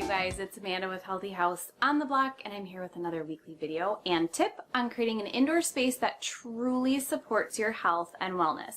guys, it's Amanda with Healthy House on the Block, and I'm here with another weekly video and tip on creating an indoor space that truly supports your health and wellness.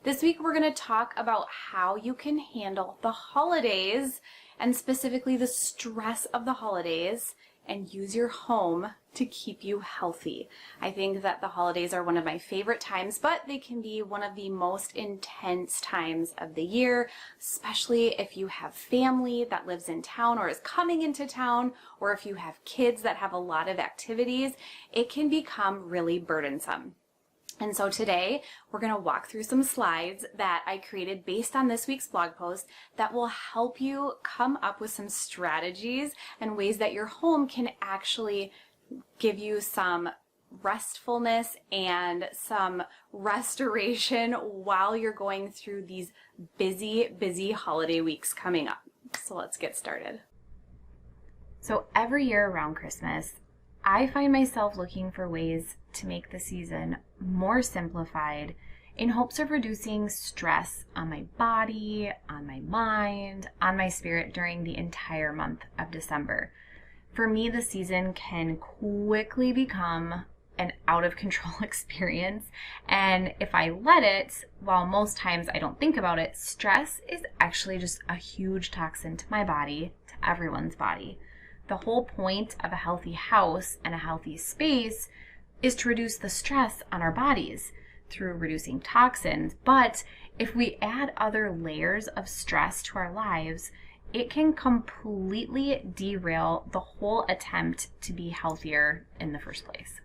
This week we're going to talk about how you can handle the holidays and specifically the stress of the holidays and use your home to keep you healthy. I think that the holidays are one of my favorite times, but they can be one of the most intense times of the year, especially if you have family that lives in town or is coming into town, or if you have kids that have a lot of activities. It can become really burdensome. And so today we're going to walk through some slides that I created based on this week's blog post that will help you come up with some strategies and ways that your home can actually give you some restfulness and some restoration while you're going through these busy holiday weeks coming up. So let's get started. So every year around Christmas, I find myself looking for ways to make the season more simplified in hopes of reducing stress on my body, on my mind, on my spirit during the entire month of December. For me, the season can quickly become an out of control experience, and if I let it, while most times I don't think about it, stress is actually just a huge toxin to my body, to everyone's body. The whole point of a healthy house and a healthy space is to reduce the stress on our bodies through reducing toxins. But if we add other layers of stress to our lives, it can completely derail the whole attempt to be healthier in the first place.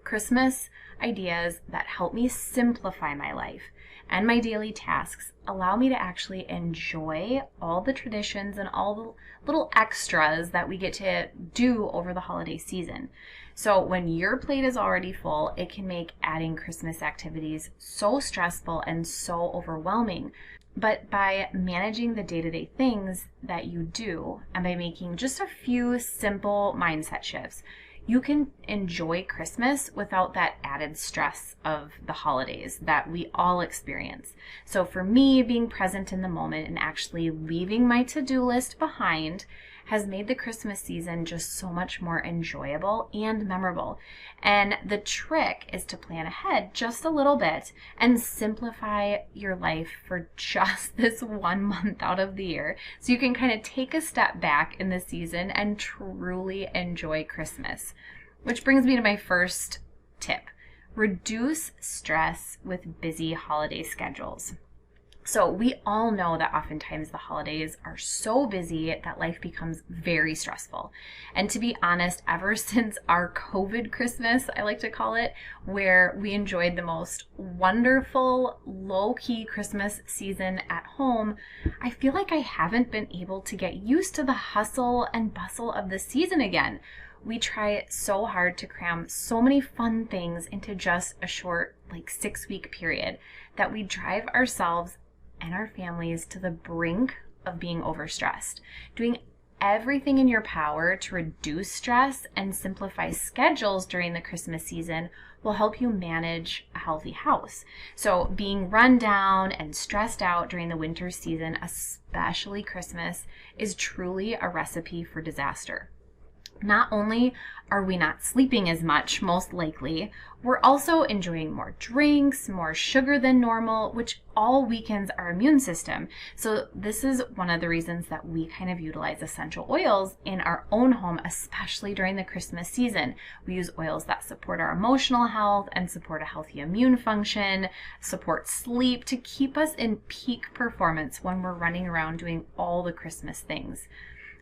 Christmas ideas that help me simplify my life and my daily tasks allow me to actually enjoy all the traditions and all the little extras that we get to do over the holiday season. So when your plate is already full, it can make adding Christmas activities so stressful and so overwhelming. But by managing the day-to-day things that you do and by making just a few simple mindset shifts, you can enjoy Christmas without that added stress of the holidays that we all experience. So for me, being present in the moment and actually leaving my to-do list behind has made the Christmas season just so much more enjoyable and memorable. And the trick is to plan ahead just a little bit and simplify your life for just this 1 month out of the year, so you can kind of take a step back in the season and truly enjoy Christmas. Which brings me to my first tip: reduce stress with busy holiday schedules. So we all know that oftentimes the holidays are so busy that life becomes very stressful. And to be honest, ever since our COVID Christmas, I like to call it, where we enjoyed the most wonderful, low-key Christmas season at home, I feel like I haven't been able to get used to the hustle and bustle of the season again. We try so hard to cram so many fun things into just a short, 6-week period that we drive ourselves and our families to the brink of being overstressed. Doing everything in your power to reduce stress and simplify schedules during the Christmas season will help you manage a healthy house. So being run down and stressed out during the winter season, especially Christmas, is truly a recipe for disaster. Not only are we not sleeping as much, most likely, we're also enjoying more drinks, more sugar than normal, which all weakens our immune system. So this is one of the reasons that we kind of utilize essential oils in our own home, especially during the Christmas season. We use oils that support our emotional health and support a healthy immune function, support sleep, to keep us in peak performance when we're running around doing all the Christmas things.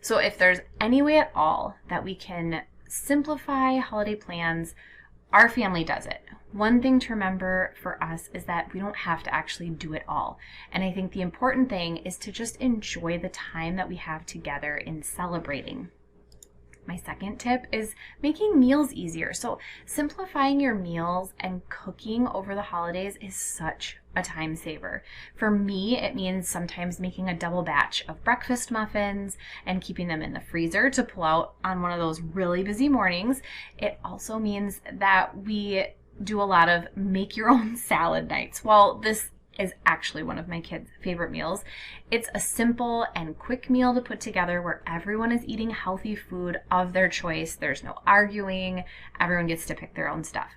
So if there's any way at all that we can simplify holiday plans, our family does it. One thing to remember for us is that we don't have to actually do it all. And I think the important thing is to just enjoy the time that we have together in celebrating. My second tip is making meals easier. So simplifying your meals and cooking over the holidays is such a time saver. For me, it means sometimes making a double batch of breakfast muffins and keeping them in the freezer to pull out on one of those really busy mornings. It also means that we do a lot of make your own salad nights. While this is actually one of my kids' favorite meals. It's a simple and quick meal to put together where everyone is eating healthy food of their choice. There's no arguing. Everyone gets to pick their own stuff.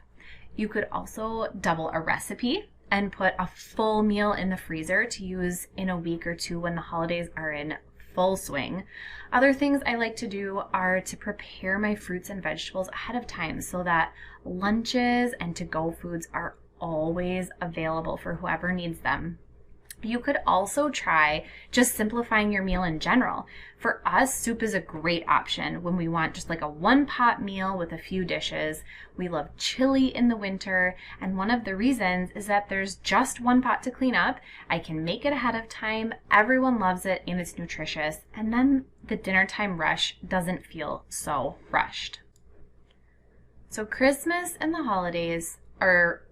You could also double a recipe and put a full meal in the freezer to use in a week or two when the holidays are in full swing. Other things I like to do are to prepare my fruits and vegetables ahead of time so that lunches and to-go foods are always available for whoever needs them. You could also try just simplifying your meal in general. For us, soup is a great option when we want just like a one-pot meal with a few dishes. We love chili in the winter, and one of the reasons is that there's just one pot to clean up. I can make it ahead of time, everyone loves it, and it's nutritious, and then the dinner time rush doesn't feel so rushed. So Christmas and the holidays are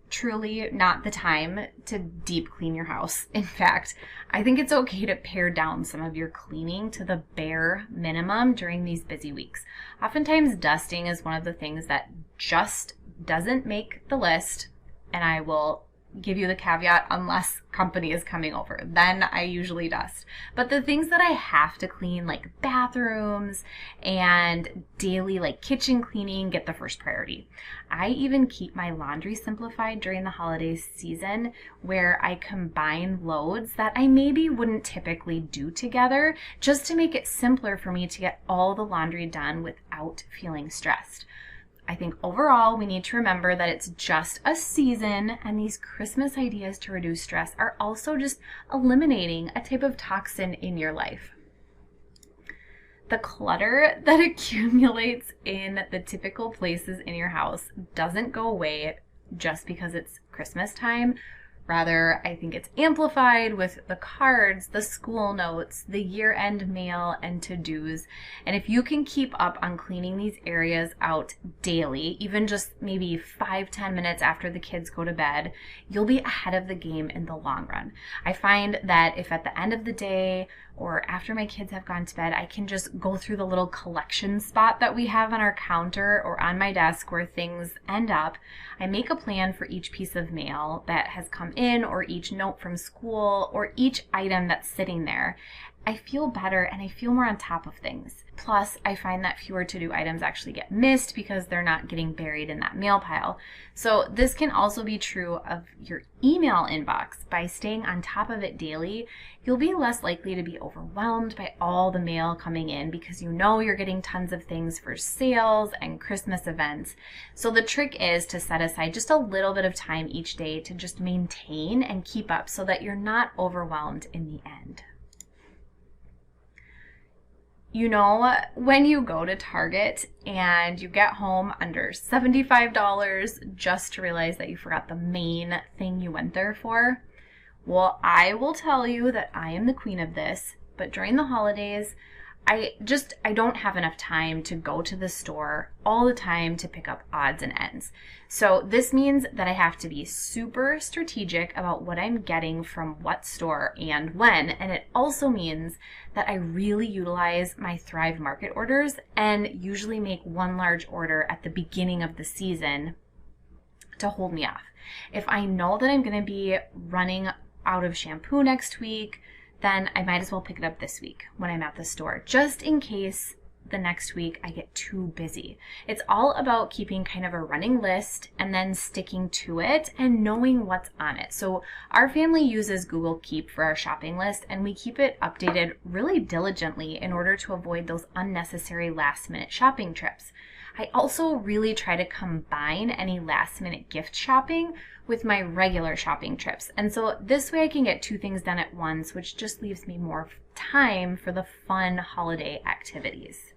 truly not the time to deep clean your house. In fact, I think it's okay to pare down some of your cleaning to the bare minimum during these busy weeks. Oftentimes, dusting is one of the things that just doesn't make the list, and I will give you the caveat unless company is coming over. Then I usually dust. But the things that I have to clean, like bathrooms and daily like kitchen cleaning, get the first priority. I even keep my laundry simplified during the holiday season where I combine loads that I maybe wouldn't typically do together just to make it simpler for me to get all the laundry done without feeling stressed. I think overall we need to remember that it's just a season, and these Christmas ideas to reduce stress are also just eliminating a type of toxin in your life. The clutter that accumulates in the typical places in your house doesn't go away just because it's Christmas time. Rather, I think it's amplified with the cards, the school notes, the year-end mail, and to-dos. And if you can keep up on cleaning these areas out daily, even just maybe 5-10 minutes after the kids go to bed, you'll be ahead of the game in the long run. I find that if at the end of the day or after my kids have gone to bed, I can just go through the little collection spot that we have on our counter or on my desk where things end up. I make a plan for each piece of mail that has come in, or each note from school, or each item that's sitting there. I feel better and I feel more on top of things. Plus, I find that fewer to-do items actually get missed because they're not getting buried in that mail pile. So this can also be true of your email inbox. By staying on top of it daily, you'll be less likely to be overwhelmed by all the mail coming in because you know you're getting tons of things for sales and Christmas events. So the trick is to set aside just a little bit of time each day to just maintain and keep up so that you're not overwhelmed in the end. You know, when you go to Target and you get home under $75 just to realize that you forgot the main thing you went there for? Well, I will tell you that I am the queen of this, but during the holidays, I don't have enough time to go to the store all the time to pick up odds and ends. So this means that I have to be super strategic about what I'm getting from what store and when. And it also means that I really utilize my Thrive Market orders and usually make one large order at the beginning of the season to hold me off. If I know that I'm going to be running out of shampoo next week, then I might as well pick it up this week when I'm at the store, just in case the next week I get too busy. It's all about keeping kind of a running list and then sticking to it and knowing what's on it. So our family uses Google Keep for our shopping list, and we keep it updated really diligently in order to avoid those unnecessary last-minute shopping trips. I also really try to combine any last-minute gift shopping with my regular shopping trips. And so this way I can get two things done at once, which just leaves me more time for the fun holiday activities.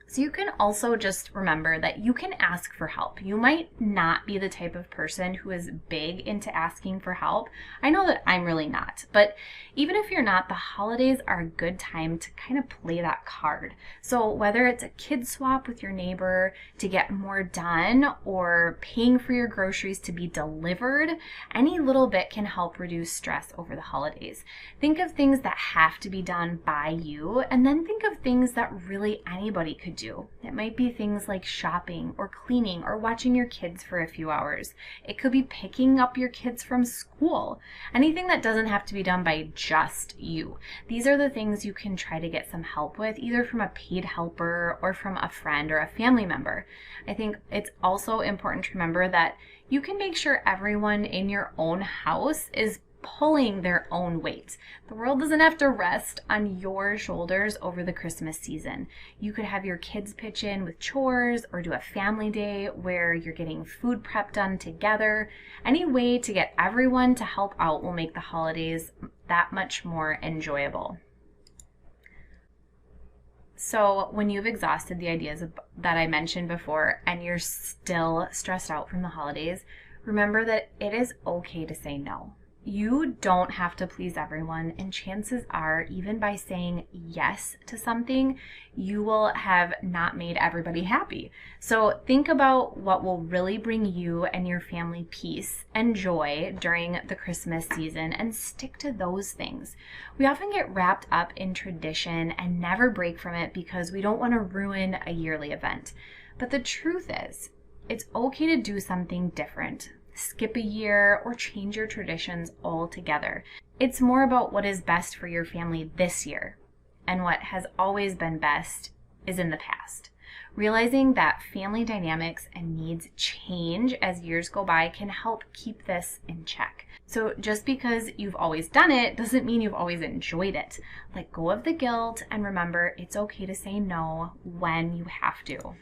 So you can also just remember that you can ask for help. You might not be the type of person who is big into asking for help. I know that I'm really not, but even if you're not, the holidays are a good time to kind of play that card. So whether it's a kid swap with your neighbor to get more done or paying for your groceries to be delivered, any little bit can help reduce stress over the holidays. Think of things that have to be done by you, and then think of things that really anybody could do. It might be things like shopping or cleaning or watching your kids for a few hours. It could be picking up your kids from school. Anything that doesn't have to be done by just you. These are the things you can try to get some help with, either from a paid helper or from a friend or a family member. I think it's also important to remember that you can make sure everyone in your own house is pulling their own weight. The world doesn't have to rest on your shoulders over the Christmas season. You could have your kids pitch in with chores or do a family day where you're getting food prep done together. Any way to get everyone to help out will make the holidays that much more enjoyable. So when you've exhausted the ideas that I mentioned before and you're still stressed out from the holidays, remember that it is okay to say no. You don't have to please everyone, and chances are, even by saying yes to something, you will have not made everybody happy. So think about what will really bring you and your family peace and joy during the Christmas season and stick to those things. We often get wrapped up in tradition and never break from it because we don't want to ruin a yearly event. But the truth is, it's okay to do something different. Skip a year, or change your traditions altogether. It's more about what is best for your family this year, and what has always been best is in the past. Realizing that family dynamics and needs change as years go by can help keep this in check. So just because you've always done it doesn't mean you've always enjoyed it. Let go of the guilt and remember it's okay to say no when you have to.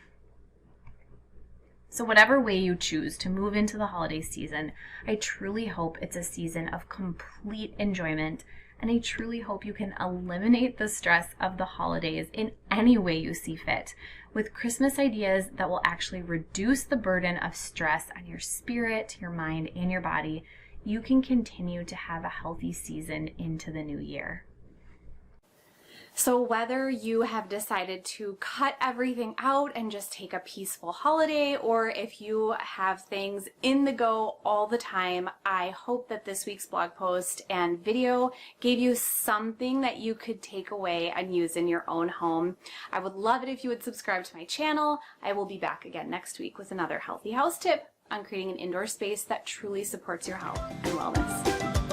So whatever way you choose to move into the holiday season, I truly hope it's a season of complete enjoyment, and I truly hope you can eliminate the stress of the holidays in any way you see fit, with Christmas ideas that will actually reduce the burden of stress on your spirit, your mind, and your body. You can continue to have a healthy season into the new year. So whether you have decided to cut everything out and just take a peaceful holiday, or if you have things in the go all the time, I hope that this week's blog post and video gave you something that you could take away and use in your own home. I would love it if you would subscribe to my channel. I will be back again next week with another healthy house tip on creating an indoor space that truly supports your health and wellness.